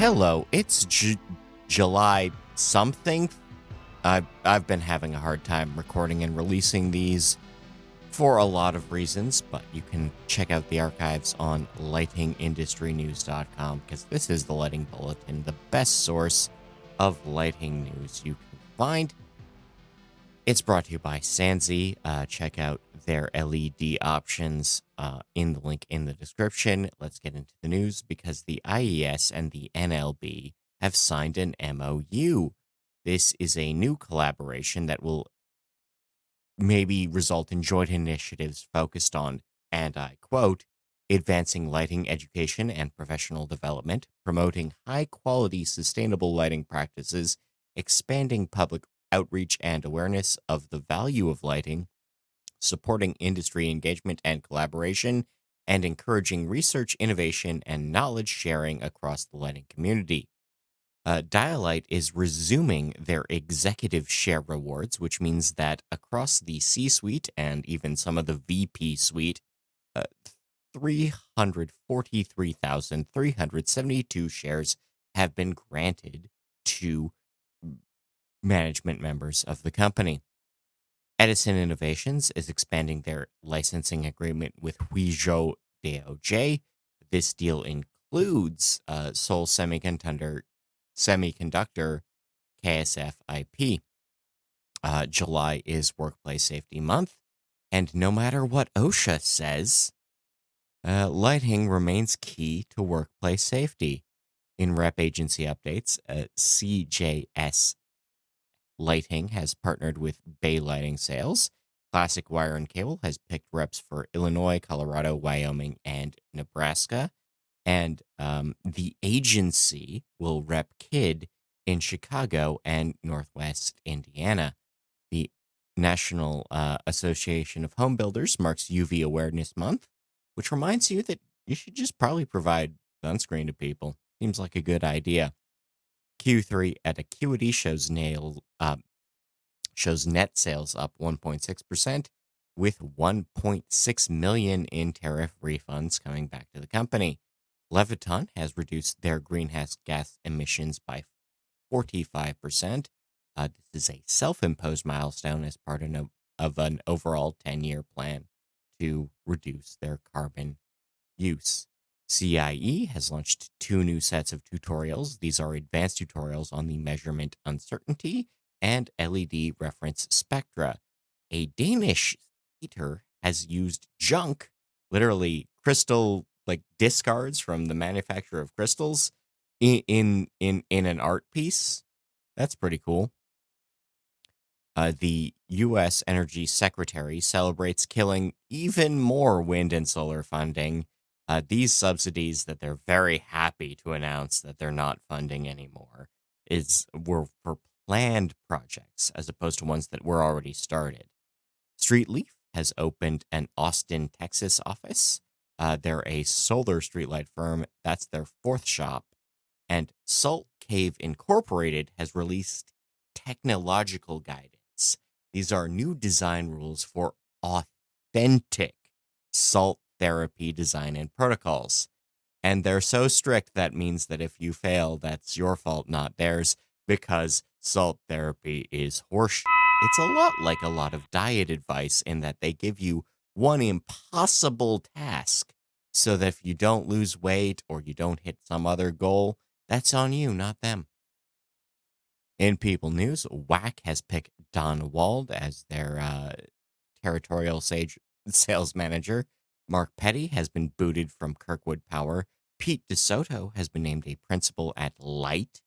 Hello, it's July something. I've been having a hard time recording and releasing these for a lot of reasons, but you can check out the archives on lightingindustrynews.com because this is the Lighting Bulletin, the best source of lighting news you can find. It's brought to you by Sansi. Check out their LED options in the link in the description. Let's get into the news because the IES and the NLB have signed an MOU. This is a new collaboration that will maybe result in joint initiatives focused on, and I quote, advancing lighting education and professional development, promoting high-quality sustainable lighting practices, expanding public outreach and awareness of the value of lighting, supporting industry engagement and collaboration, and encouraging research, innovation, and knowledge sharing across the lighting community. Dialight is resuming their executive share rewards, which means that across the C-suite and even some of the VP suite, uh, 343,372 shares have been granted to management members of the company. Edison Innovations is expanding their licensing agreement with Huizhou DOJ. This deal includes Seoul Semiconductor KSF IP. July is Workplace Safety Month, and no matter what OSHA says, lighting remains key to workplace safety. In rep agency updates, CJS Lighting has partnered with Bay Lighting Sales. Classic Wire and Cable has picked reps for Illinois, Colorado, Wyoming, and Nebraska. And the agency will rep KID in Chicago and Northwest Indiana. The National Association of Home Builders marks UV Awareness Month, which reminds you that you should just probably provide sunscreen to people. Seems like a good idea. Q3 at Acuity shows net sales up 1.6%, with 1.6 million in tariff refunds coming back to the company. Leviton has reduced their greenhouse gas emissions by 45%. This is a self-imposed milestone as part of an overall 10-year plan to reduce their carbon use. CIE has launched 2 new sets of tutorials. These are advanced tutorials on the measurement uncertainty and LED reference spectra. A Danish theater has used junk, literally crystal like discards from the manufacture of crystals, in an art piece. That's pretty cool. The U.S. Energy Secretary celebrates killing even more wind and solar funding. These subsidies that they're very happy to announce that they're not funding anymore were for planned projects as opposed to ones that were already started. Streetleaf has opened an Austin, Texas office. They're a solar streetlight firm. That's their 4th shop. And Salt Cave Incorporated has released technological guidance. These are new design rules for authentic salt therapy design and protocols. And they're so strict that means that if you fail, that's your fault, not theirs, because salt therapy is horseshit. It's a lot like a lot of diet advice in that they give you one impossible task so that if you don't lose weight or you don't hit some other goal, that's on you, not them. In People News, WAC has picked Don Wald as their territorial sales manager. Mark Petty has been booted from Kirkwood Power. Pete DeSoto has been named a principal at Light.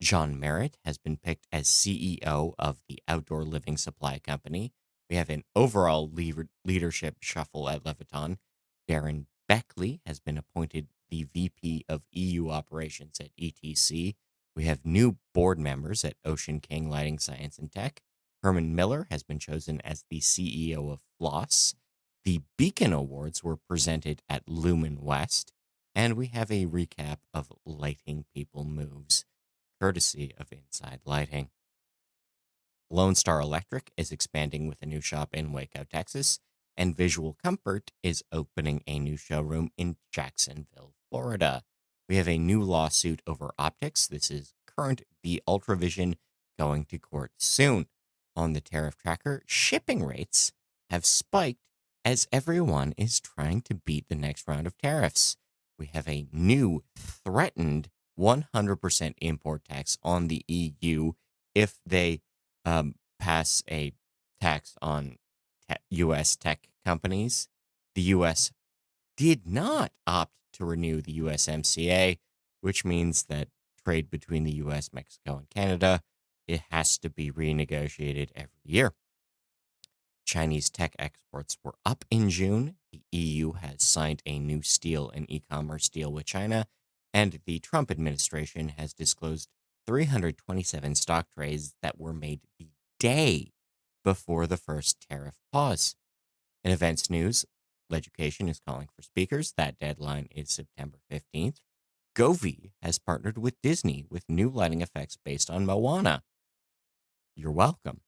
John Merritt has been picked as CEO of the Outdoor Living Supply Company. We have an overall leadership shuffle at Leviton. Darren Beckley has been appointed the VP of EU Operations at ETC. We have new board members at Ocean King Lighting Science and Tech. Herman Miller has been chosen as the CEO of Floss. The Beacon Awards were presented at Lumen West. And we have a recap of Lighting People Moves, courtesy of Inside Lighting. Lone Star Electric is expanding with a new shop in Waco, Texas, and Visual Comfort is opening a new showroom in Jacksonville, Florida. We have a new lawsuit over optics. This is current the Ultravision going to court soon. On the tariff tracker, shipping rates have spiked as everyone is trying to beat the next round of tariffs. We have a new threatened 100% import tax on the EU if they pass a tax on US tech companies. The US did not opt to renew the USMCA, which means that trade between the US, Mexico, and Canada, it has to be renegotiated every year. Chinese tech exports were up in June. The EU has signed a new steel and e-commerce deal with China, and the Trump administration has disclosed 327 stock trades that were made the day before the first tariff pause. In events news, Education is calling for speakers. That deadline is September 15th. Govee has partnered with Disney with new lighting effects based on Moana. You're welcome.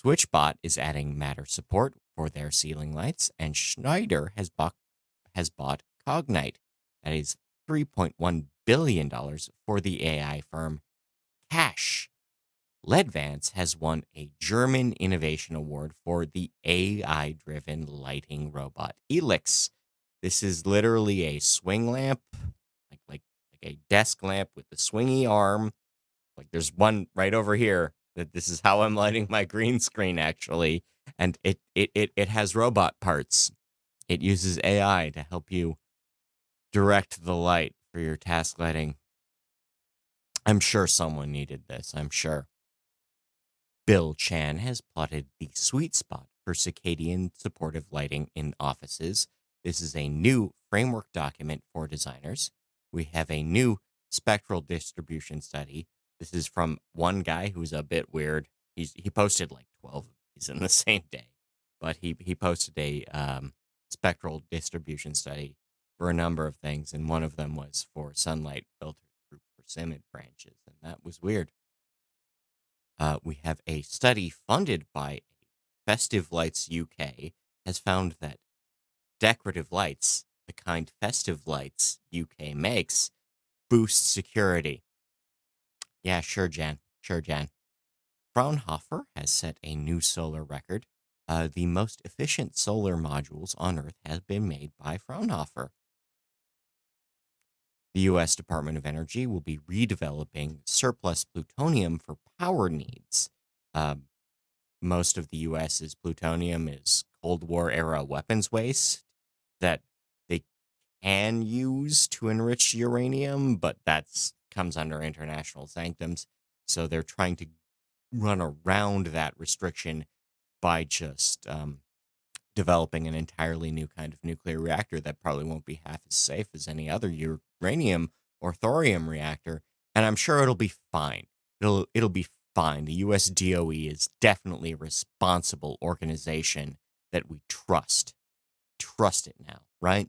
SwitchBot is adding Matter support for their ceiling lights, and Schneider has bought Cognite. That is $3.1 billion for the AI firm Cash. Ledvance has won a German Innovation Award for the AI-driven lighting robot Elix. This is literally a swing lamp, like a desk lamp with the swingy arm. Like there's one right over here that this is how I'm lighting my green screen actually, and it has robot parts. It uses AI to help you direct the light for your task lighting. I'm sure someone needed this. I'm sure. Bill Chan has plotted the sweet spot for circadian supportive lighting in offices. This is a new framework document for designers. We have a new spectral distribution study. This is from one guy who's a bit weird. He posted like 12 of these in the same day, but he posted a spectral distribution study for a number of things, and one of them was for sunlight filtered through persimmon branches, and that was weird. We have a study funded by Festive Lights UK has found that decorative lights, the kind Festive Lights UK makes, boost security. Yeah, sure, Jan. Sure, Jan. Fraunhofer has set a new solar record. The most efficient solar modules on Earth have been made by Fraunhofer. The U.S. Department of Energy will be redeveloping surplus plutonium for power needs. Most of the U.S.'s plutonium is Cold War era weapons waste that they can use to enrich uranium, but that's comes under international sanctions. So they're trying to run around that restriction by just developing an entirely new kind of nuclear reactor that probably won't be half as safe as any other uranium or thorium reactor. And I'm sure it'll be fine. It'll be fine. The US DOE is definitely a responsible organization that we trust. Trust it now, right?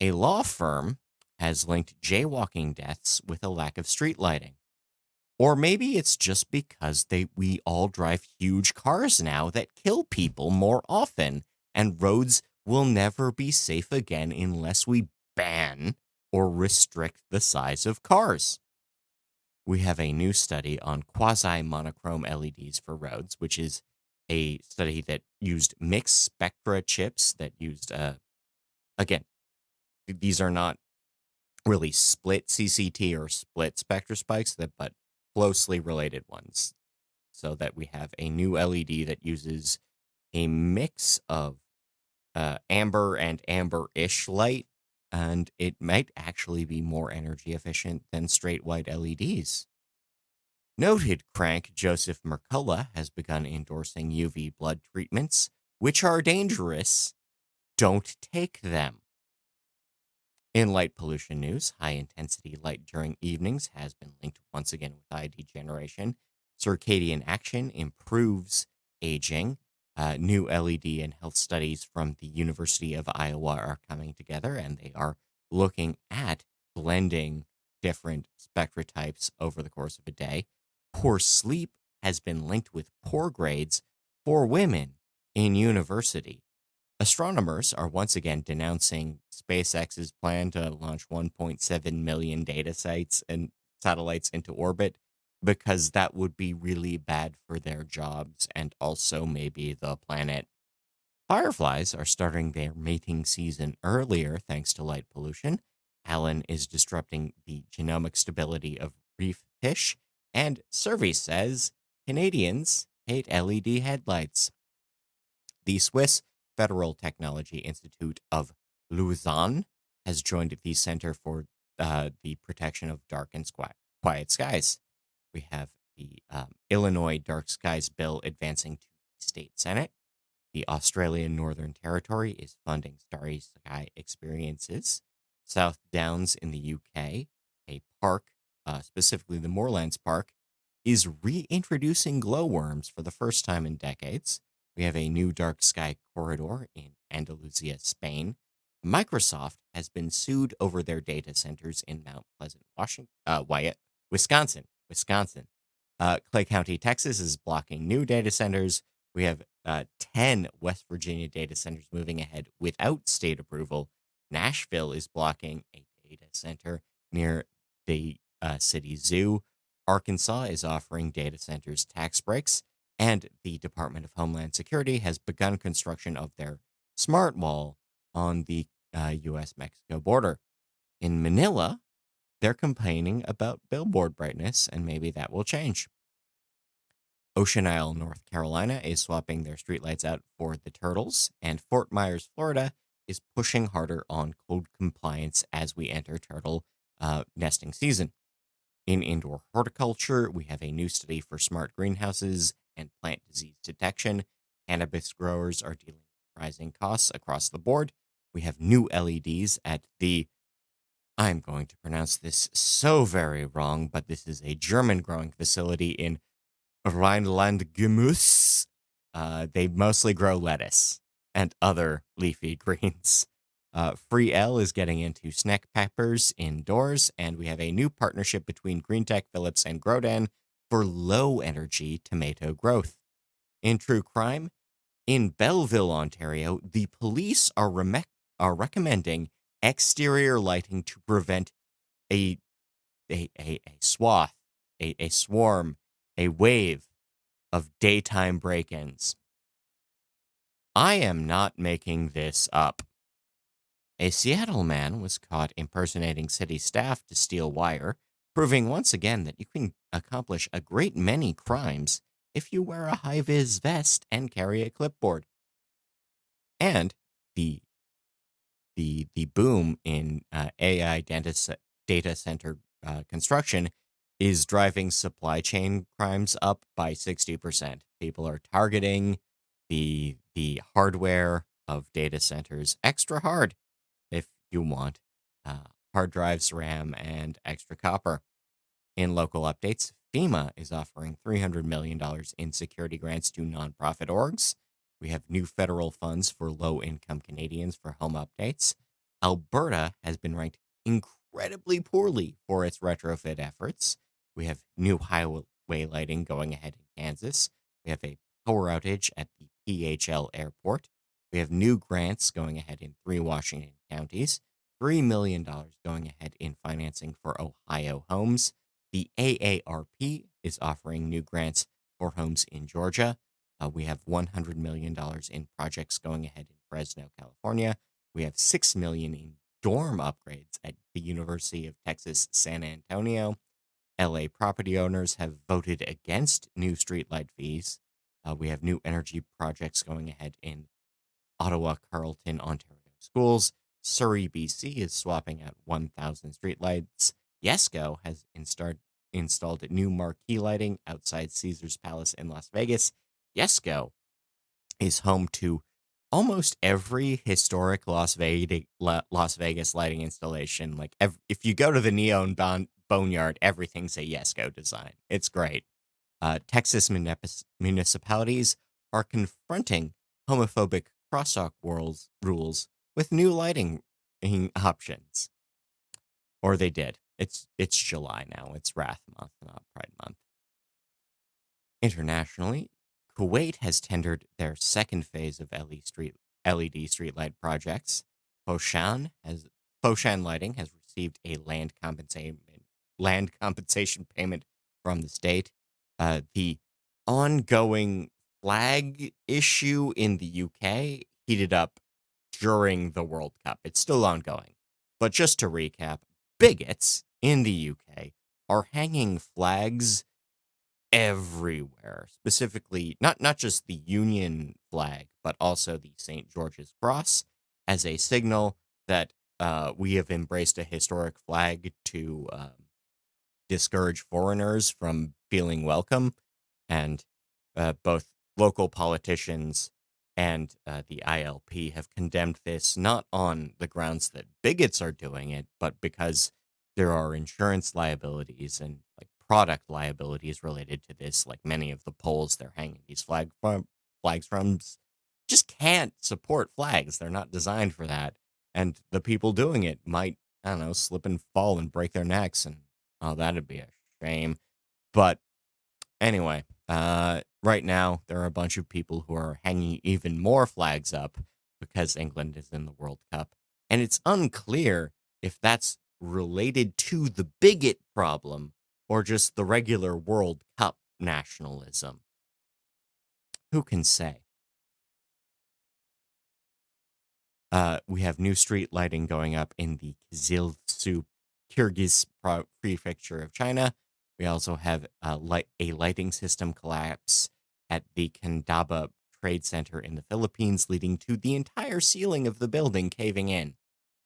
A law firm has linked jaywalking deaths with a lack of street lighting. Or maybe it's just because we all drive huge cars now that kill people more often, and roads will never be safe again unless we ban or restrict the size of cars. We have a new study on quasi-monochrome LEDs for roads, which is a study that used mixed spectra chips that used, again, these are not really split CCT or split spectra spikes, but closely related ones. So that we have a new LED that uses a mix of amber and amber-ish light, and it might actually be more energy efficient than straight white LEDs. Noted crank Joseph Mercola has begun endorsing UV blood treatments, which are dangerous. Don't take them. In light pollution news, high-intensity light during evenings has been linked once again with eye degeneration. Circadian action improves aging. New LED and health studies from the University of Iowa are coming together, and they are looking at blending different spectra types over the course of a day. Poor sleep has been linked with poor grades for women in university. Astronomers are once again denouncing SpaceX's plan to launch 1.7 million data sites and satellites into orbit because that would be really bad for their jobs and also maybe the planet. Fireflies are starting their mating season earlier thanks to light pollution. Allen is disrupting the genomic stability of reef fish, and survey says Canadians hate LED headlights. The Swiss Federal Technology Institute of Lausanne has joined the Center for the Protection of Dark and Quiet Skies. We have the Illinois Dark Skies Bill advancing to the state Senate. The Australian Northern Territory is funding Starry Sky experiences. South Downs in the UK, a park, specifically the Moorlands Park, is reintroducing glowworms for the first time in decades. We have a new dark sky corridor in Andalusia, Spain. Microsoft has been sued over their data centers in Mount Pleasant, Wyatt, Wisconsin. Clay County, Texas is blocking new data centers. We have 10 West Virginia data centers moving ahead without state approval. Nashville is blocking a data center near the city zoo. Arkansas is offering data centers tax breaks. And the Department of Homeland Security has begun construction of their smart wall on the US Mexico border. In Manila, they're complaining about billboard brightness, and maybe that will change. Ocean Isle, North Carolina is swapping their streetlights out for the turtles, and Fort Myers, Florida is pushing harder on code compliance as we enter turtle nesting season. In indoor horticulture, we have a new study for smart greenhouses and plant disease detection. Cannabis growers are dealing with rising costs across the board. We have new LEDs at the, I'm going to pronounce this so very wrong, but this is a German growing facility in Rhineland Gemüse. They mostly grow lettuce and other leafy greens. Free L is getting into snack peppers indoors, and we have a new partnership between GreenTech, Phillips, and Grodan for low energy tomato growth. In true crime, in Belleville, Ontario, the police are recommending exterior lighting to prevent a a swath, a swarm, a wave of daytime break-ins. I am not making this up. A Seattle man was caught impersonating city staff to steal wire, proving once again that you can accomplish a great many crimes if you wear a high-vis vest and carry a clipboard. And the the boom in AI data center construction is driving supply chain crimes up by 60%. People are targeting the hardware of data centers extra hard if you want hard drives, RAM, and extra copper. In local updates, FEMA is offering $300 million in security grants to nonprofit orgs. We have new federal funds for low income Canadians for home updates. Alberta has been ranked incredibly poorly for its retrofit efforts. We have new highway lighting going ahead in Kansas. We have a power outage at the PHL airport. We have new grants going ahead in 3 Washington counties. $3 million going ahead in financing for Ohio homes. The AARP is offering new grants for homes in Georgia. We have $100 million in projects going ahead in Fresno, California. We have $6 million in dorm upgrades at the University of Texas, San Antonio. LA property owners have voted against new streetlight fees. We have new energy projects going ahead in Ottawa, Carleton, Ontario schools. Surrey, BC is swapping out 1,000 streetlights. Yesco has installed new marquee lighting outside Caesar's Palace in Las Vegas. Yesco is home to almost every historic Las Vegas lighting installation. Like if you go to the Neon Boneyard, everything's a Yesco design. It's great. Texas municipalities are confronting homophobic crosstalk rules with new lighting options. Or they did. It's July now. It's Wrath Month, not Pride Month. Internationally, Kuwait has tendered their second phase of LED streetlight projects. Foshan has Foshan Lighting has received a land compensation payment from the state. The ongoing flag issue in the UK heated up during the World Cup. It's still ongoing. But just to recap, bigots in the UK are hanging flags everywhere. Specifically, not just the Union flag, but also the St. George's Cross as a signal that we have embraced a historic flag to discourage foreigners from feeling welcome. And both local politicians and the ILP have condemned this not on the grounds that bigots are doing it, but because there are insurance liabilities and like product liabilities related to this. Like many of the poles they're hanging these flags from just can't support flags. They're not designed for that. And the people doing it might, I don't know, slip and fall and break their necks. And oh, that'd be a shame. But anyway, right now there are a bunch of people who are hanging even more flags up because England is in the World Cup. And it's unclear if that's related to the bigot problem or just the regular World Cup nationalism. Who can say? We have new street lighting going up in the Kyzyl-Su Kyrgyz prefecture of China. We also have a lighting system collapse at the Candaba Trade Center in the Philippines, leading to the entire ceiling of the building caving in.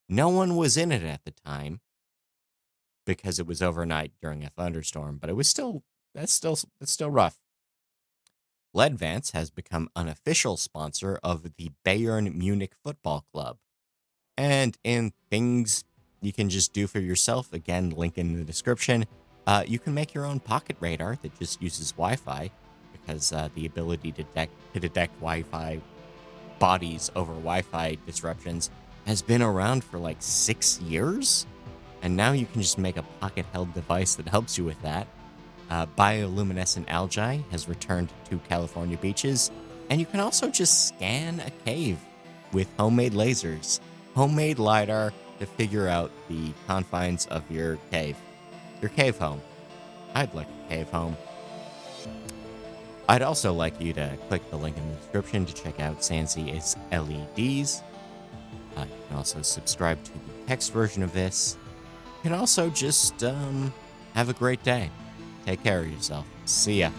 No one was in it at the time because it was overnight during a thunderstorm, but it was that's still rough. Ledvance has become an official sponsor of the Bayern Munich Football Club. And in things you can just do for yourself, again, link in the description, you can make your own pocket radar that just uses Wi-Fi because the ability to detect Wi-Fi bodies over Wi-Fi disruptions has been around for like 6 years. And now you can just make a pocket-held device that helps you with that. Bioluminescent algae has returned to California beaches, and you can also just scan a cave with homemade lasers, homemade LiDAR to figure out the confines of your cave home. I'd like a cave home. I'd also like you to click the link in the description to check out Sansi's LEDs. You can also subscribe to the text version of this. You can also just have a great day. Take care of yourself. See ya.